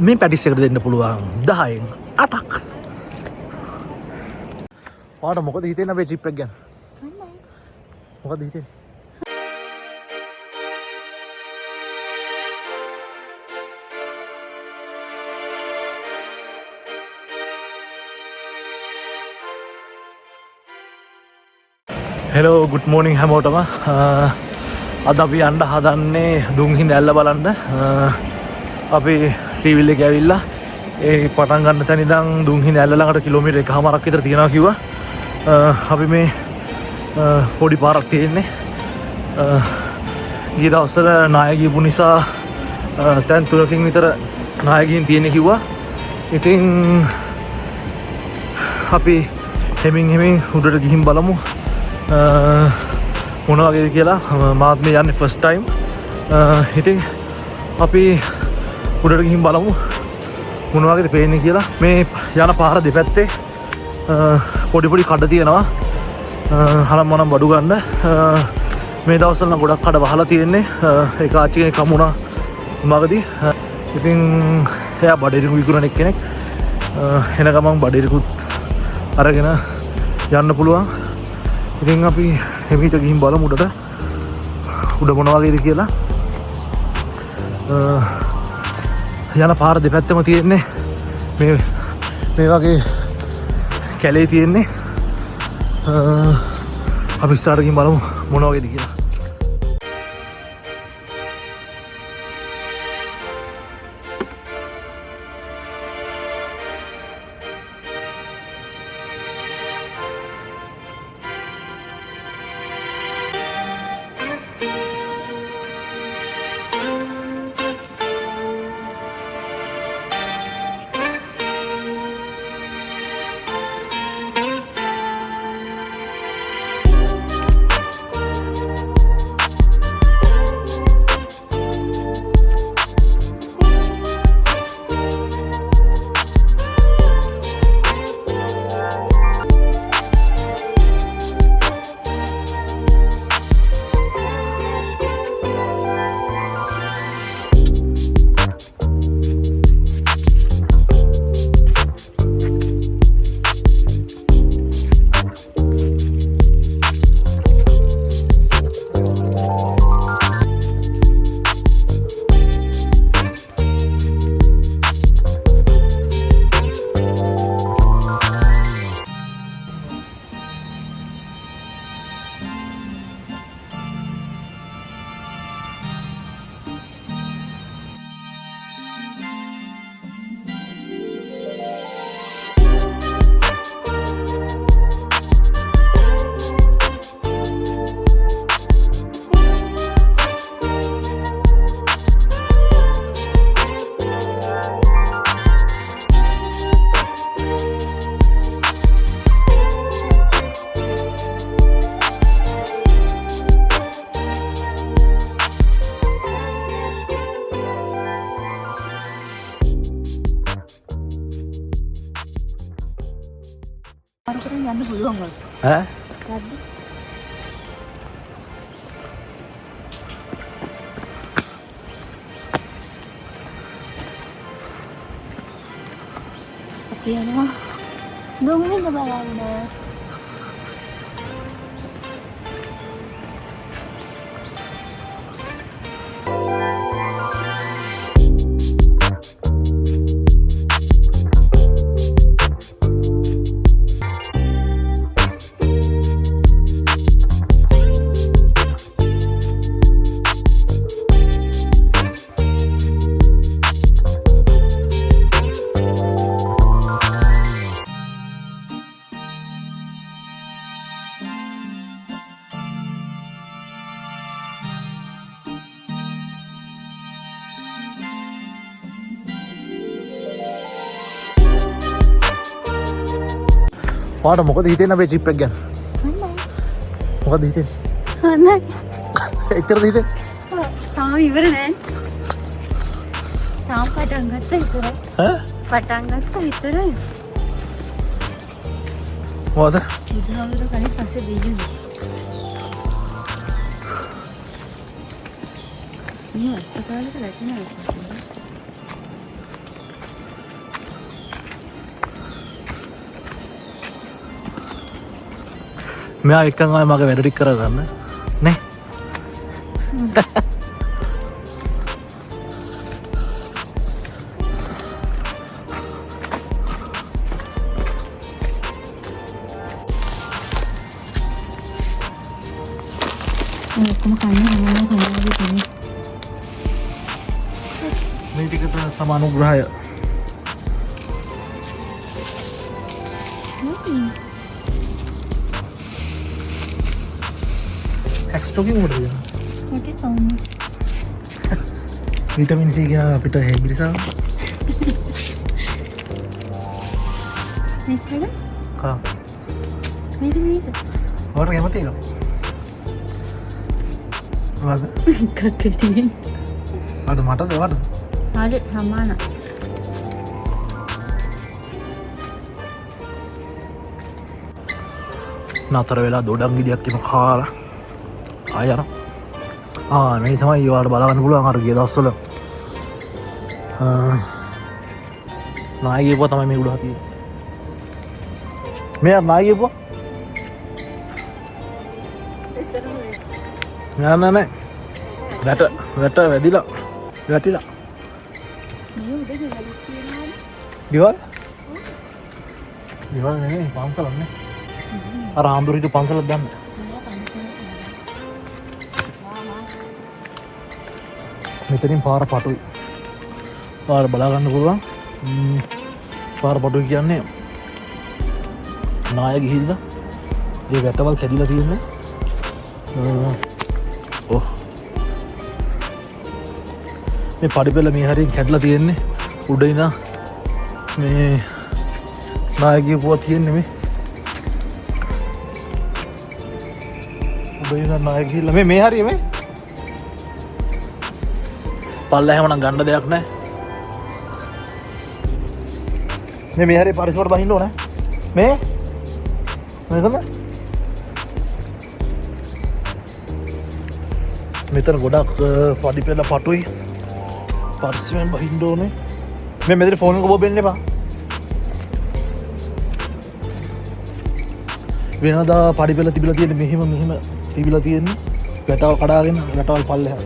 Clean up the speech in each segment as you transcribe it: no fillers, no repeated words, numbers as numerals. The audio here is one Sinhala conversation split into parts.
මේ පැටිස් එකට දෙන්න පුළුවන් 10න් 8ක්. ඔයාට මොකද හිතෙන්නේ අපේ ට්‍රිප් එක ගැන? මොකද හිතෙන්නේ? හෙලෝ ගුඩ් මෝර්නිං හැමෝටම. අද අපි යන්න හදන්නේ දුම්හිඳ ඇල්ල බලන්න. අපි ශ්‍රීවිල් එක ඇවිල්ලා ඒ පටන් ගන්න තැන ඉඳන් දුම්හිඳ ඇල්ල ළඟට කිලෝමීටර් 1කමාරක් විතර තියනවා කිව්වා. අපි මේ පොඩි පාරක් තියෙන්නේ. ගිය දවස්වල නාය ගියපු නිසා තැන් 3කින් විතර නාය ගිහින් තියෙන්නේ කිව්වා. ඉතින් අපි හෙමින් උඩට ගිහින් බලමු මොන වගේද කියලා. මාත් මේ යන්නේ ෆස්ට් ටයිම්. ඉතින් අපි උඩට ගිහින් බලමු මොන වගේද පේන්නේ කියලා. මේ යන පාර දෙපැත්තේ පොඩි කඩ තියෙනවා. හරම් මනම් බඩු ගන්න. මේ දවස්වල නම් ගොඩක් කඩ වහලා තියෙන්නේ. ඒක ආච්චි කෙනෙක් හම්බුණා මගදී. ඉතින් එයා බඩේරිකු විකුණන කෙනෙක්. එන ගමන් බඩේරිකුත් අරගෙන යන්න පුළුවන්. ඉතින් අපි එමෙහිට ගිහින් බලමු උඩට. උඩ මොන වගේද කියලා. යන පාර දෙපැත්තම තියෙන්නේ මේ වගේ කැලේ තියෙන්නේ. අපි ඉස්සරහට ගිහින් බලමු මොන වගේද කියලා. යන්න පුළුවන් වල ඈ අපි යනවා දුම්හිඳ බලන්න. ඔයාට මොකද හිතෙන්නේ අපේ ට්‍රිප් එක ගැන? මොකද හිතෙන්නේ? හොඳයි. එච්චරද හිතෙන්නේ? තාම ඉවර නෑ. තාම පටන් ගත්ත විතරයි. පටන් ගත්ත විතරයි. මොකද? ඉතින් කලින් පස්සේ දෙන්නේ. මේ අස්පතාලේ රැකිනා මෙයා එක්කන් ආයේ මගේ වැඩ ටික කරගන්න නේ. ඔක්කොම කන්නේ හැමෝම කනවා වගේ මේ ටිකට සමානුග්‍රහය. එක්ස්ට්‍රෝකින් මොකටද දෙනවා? මොකටද තවන්නේ? විටමින් C කියන අපිට හැබිලිසා. මේකද? කා. මේක. ඔයාලට කැමති එකක්? මොකද? කක්කටින්. අද මටද ඔයාලටද? හරි සමාන. නතර වෙලා දොඩම් ගෙඩියක් එම කාලා ආය යනවා. මේ තමයි ඔයාලට බලන්න පුළුවන් අර ගිය දවස්වල නායි ගියපුවා තමයි මේ උඩ හතියේ. මේ නායි ගියපුවා නෑ වැට වැදිලා වැටිලා ගෙවල් නෙමෙයි පන්සලක් නේ. අර ආම්දුරිට පන්සලක් දාන්න. මෙතනින් පාර පටුයි. පාර බලා ගන්න පුළුවන්. පාර පටුයි කියන්නේ නාය ගිහිල්ලා මේ වැටවල් කැඩිලා තියෙන්නේ. මේ පඩිපෙළ මේ හරියෙන් කැඩලා තියෙන්නේ. උඩ ඉඳන් මේ නාය ගියපුවා තියෙන්නේ මේ. උඩ ඉඳන් නාය ගිහිල්ලා මේ හරිය මේ පල්ලෙහාම නම් ගන්න දෙයක් නැහැ. මේ හරිය පරිසරයට බහින්න ඕනේ. මේ තමයි මෙතන ගොඩක් පඩිපෙළ පටුයි. පරිස්සමෙන් බහින්න ඕනේ. මේ මෙතන ෆෝන් එක බොබෙන්න එපා. වෙනදා පඩිපෙළ තිබිලා තියෙන්නේ මෙහෙම තිබිලා තියෙන්නේ. වැටවල් කඩාගෙන වැටවල් පල්ලෙහා.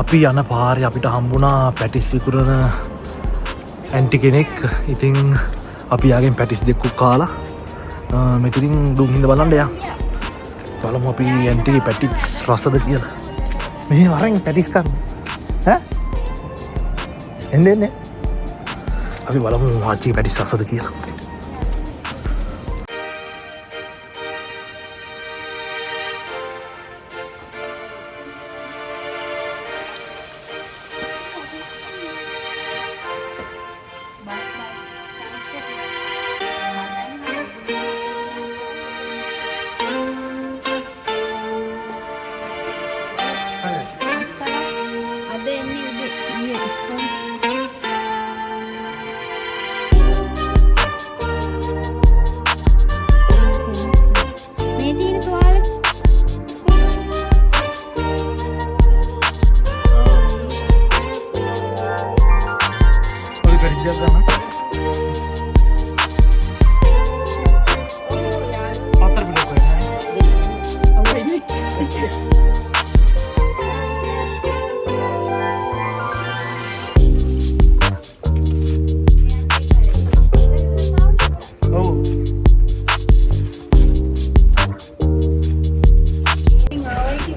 අපි යන පාරේ අපිට හම්බුණා පැටිස් විකුරන ඇන්ටි කෙනෙක්. ඉතින් අපි යාගෙන් පැටිස් දෙකක් කාලා මෙතනින් දුම් හිඳ බලන්න යා. බලමු අපි ඇන්ටිගේ පැටිස් රසද කියලා. මෙහි වරෙන් පැටිස් ගන්න. ඈ? එන්නේ. අපි බලමු ආච්චිගේ පැටිස් රසද කියලා.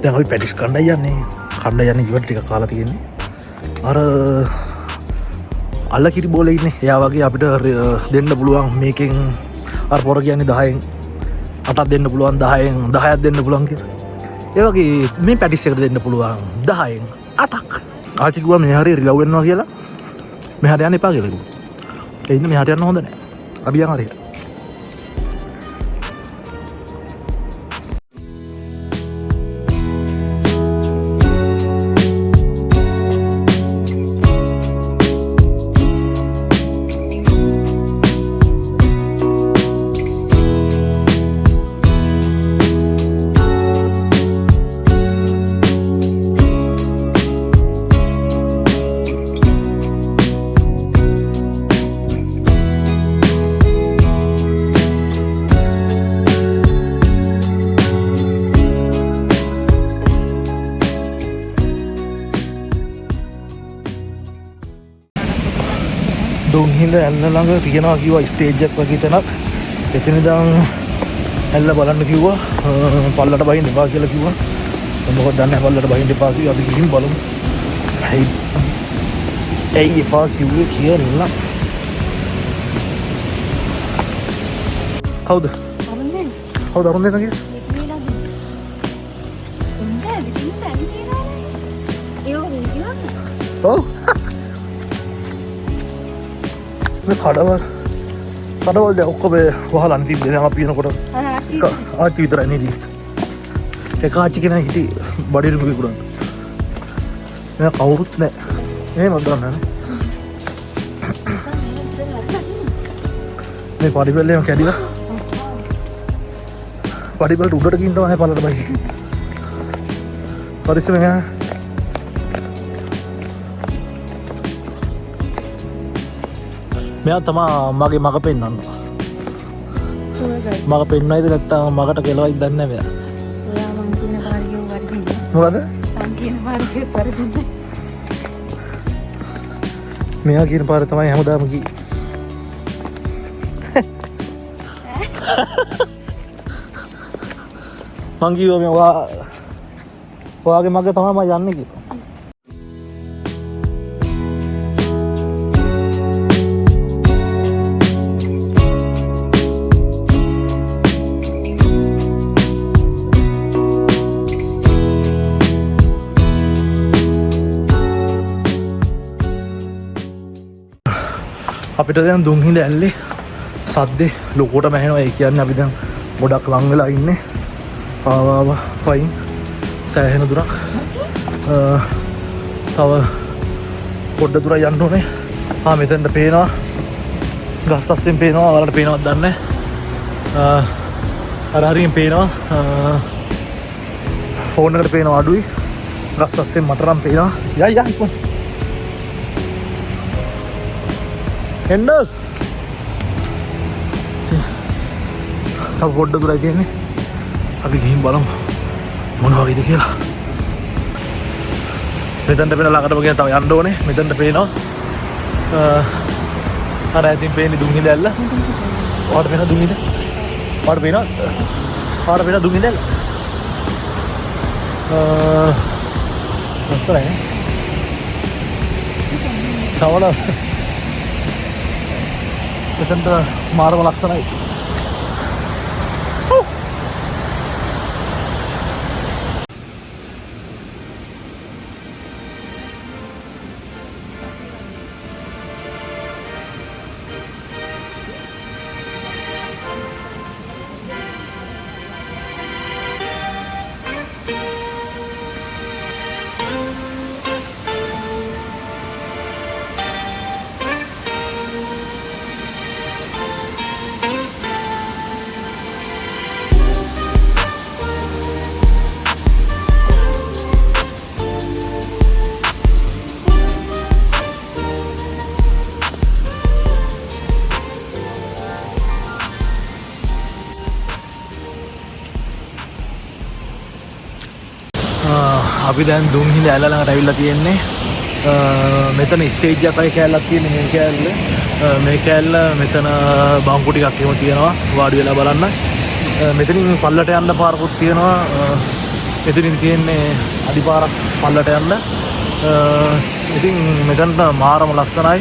දැන් අපි පැටිස් කණ්ඩායි යන්නේ ඉවර ටික කාලා තියෙන්නේ. අර අල්ල කිරි බෝලේ ඉන්නේ. එයා වගේ අපිට දෙන්න පුළුවන් මේකෙන් අර පොර කියන්නේ 10න් 8ක් දෙන්න පුළුවන් 10න් 10ක් දෙන්න පුළුවන් කියලා. ඒ වගේ මේ පැටිස් එකට දෙන්න පුළුවන් 10න් 8ක්. ආච්චි කිව්වා මේ හරිය රිලව් වෙනවා කියලා. මෙහාට යන්න එපා කියලා කිව්වා. ඒ ඉන්න මෙහාට යන්න හොඳ නැහැ. අපි යන් හරියට. දුම්හිඳ ඇල්ල ළඟ තියෙනවා කිව්වා ස්ටේජ් එකක් වගේ තැනක්. එතන ඉඳන් ඇල්ල බලන්න කිව්වා. පල්ලට බහින්න එපා කියලා කිව්වා. මොකද දන්නේ නැහැ පල්ලට බහින්න එපා කිව්වා. අපි ගිහින් බලමු. ඇයි එපා කිව්වේ කියලා. කවුද? කවුද අරුන් දෙන්න කිය? ඔව්. මේ කඩවල් දැන් ඔක්කොම වහලා අන්තිමට දැන් අපි යනකොට ආච්චි විතරයි නේද? ඒක ආච්චි කෙනා හිටි බඩේට මුකුරන්. මම කවුරුත් නැහැ. එහෙම දන්නේ නැහැ. මේ පඩිපෙළ එහෙම කැඩිලා පඩිපෙළට උඩට ගිහින් තමයි පල්ලට බහින්නේ. පරිස්සමෙන් යා. මෙයා තමා මගේ මග පෙන්වන්න. මග පෙන්වයිද නැත්නම් මගට කෙලවයිද දන්නේ නැහැ මෙයා. ඔයා මං කියන පාරියෝ වර්ධින්නේ. මොකද? මං කියන පාරියෝ වර්ධින්නේ. මෙයා කියන පාර තමයි හැමදාම ගියේ. මං කිව්වා මේ ඔයාගේ මග තමයි මම යන්නේ කියලා. අපිට දැන් දුම්හිඳ ඇල්ලේ සද්දේ ලොකුවට මැහෙනවා. ඒ කියන්නේ අපි දැන් ගොඩක් ලං වෙලා ඉන්නේ. ආවා වයින් සෑහෙන දුරක්. තව පොඩ්ඩ දුරක් යන්න ඕනේ. මෙතෙන්ට පේනවා ගස් අස්සෙන් පේනවා. ඔයාලට පේනවද දන්නේ නැහැ. අර හරියෙන් පේනවා. ෆෝන් එකට පේනවා අඩුයි. ගස් අස්සෙන් මට නම් පේනවා. යයි ඉක්මන. එන්න. තව පොඩ්ඩ දුරයි තියෙන්නේ. අපි ගිහින් බලමු මොන වගේද කියලා. මෙතනට පේන ළඟටම ගියා තව යන්න ඕනේ. මෙතනට පේනවා අර ඇතින් පේන්නේ දුම්හිඳ ඇල්ල. ඔයාලට පේනවා දුම්හිඳ? ඔයාලට පේනවා? ඔයාලට පේනවා දුම්හිඳ ඇල්ල? ලස්සනයි නේ? සවල මෙතනට මාරම ලස්සනයි. අපි දැන් දුම්හිඳ ඇල්ල ළඟට ඇවිල්ලා තියෙන්නේ. මෙතන ස්ටේජ් එකයි කෑල්ලක් තියෙන්නේ. මේ කෑල්ල මේ කෑල්ල මෙතන බංකු ටිකක් එහෙම තියෙනවා වාඩි වෙලා බලන්න. මෙතනින් පල්ලට යන්න පාරකුත් තියෙනවා. මෙතනින් තියෙන්නේ අඩිපාරක් පල්ලට යන්න. ඉතින් මෙතනට මාරම ලස්සනයි.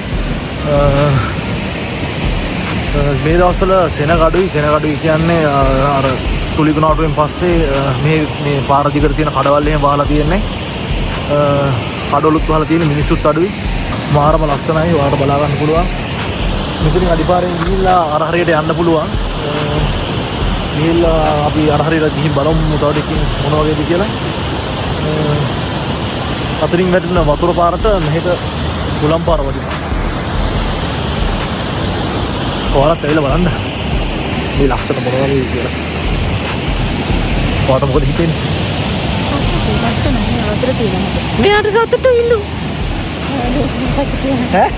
මේ දවස්වල සෙනගඩුයි කියන්නේ අර සුලිකුණාටුවෙන් පස්සේ මේ පාර දිගට තියෙන කඩවල් එහෙම වහලා තියෙන්නේ. කඩවලුත් වහලා තියෙන මිනිස්සුත් අඩුයි. මාරම ලස්සනයි. ඔයාලට බලා ගන්න පුළුවන්. මෙතනින් අඩිපාරෙන් ගිහිල්ලා අර හරියට යන්න පුළුවන්. ගිහිල්ලා අපි අර හරියට ගිහින් බලමු තව ටිකකින් මොන වගේද කියලා. අතරින් වැටෙන වතුර පාරට මෙහෙට ගුලම් පාර වදිනවා. ඔයාලත් ඇවිල්ලා බලන්න. මේ ලස්සන මොන වගේද කියලා. ඔයාලට මොකද හිතෙන්නේ? වතුර තියෙනවා. මෙයාට සතුටු ඉල්ලු. ඈ?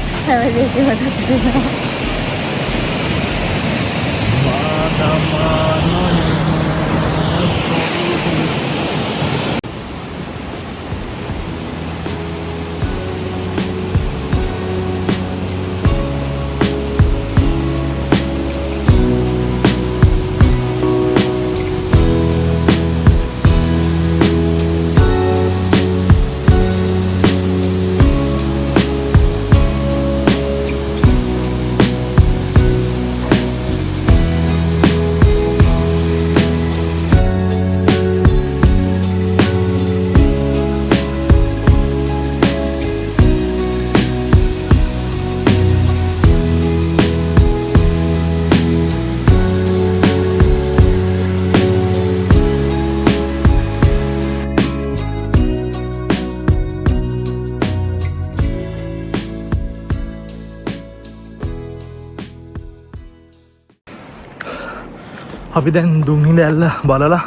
අපි දැන් දුම්හිඳ ඇල්ල බලලා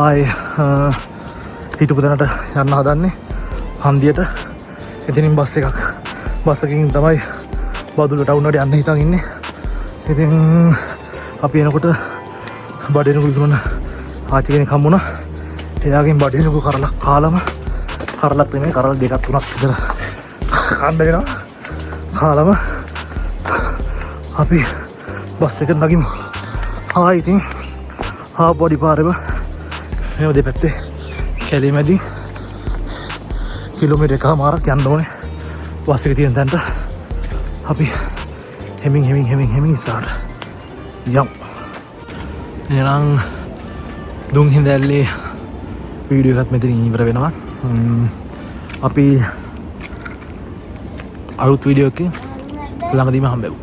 ආය හිටපු තැනට යන්න හදන්නේ හන්දියට. ඉතින් බස් එකකින් තමයි බදුල්ල ටවුනට යන්න හිතන් ඉන්නේ. ඉතින් අපි එනකොට බඩේනකු විකුණන ආච්චි කෙනෙක් හම්බුණා. එයාගෙන් බඩේනකු කරලා කාලම කරලක් නෙමෙයි කරල් දෙකක් තුනක් විතර කන්න වෙනවා. කාලම අපි බස් එකට නගිමු. ඉතින් පොඩි පාරෙම මෙව දෙපැත්තේ කැලේ මැදින් කිලෝමීටර් එකමාරක් යන්න ඕනේ බස් එක තියෙන තැනට. අපි හෙමින් ඉස්සරහට යමු. එහෙනම් දුම්හිඳ ඇල්ලේ වීඩියෝ එකත් මෙතනින් ඉවර වෙනවා. අපි අලුත් වීඩියෝ එකකින් ළඟදීම හම්බෙමු.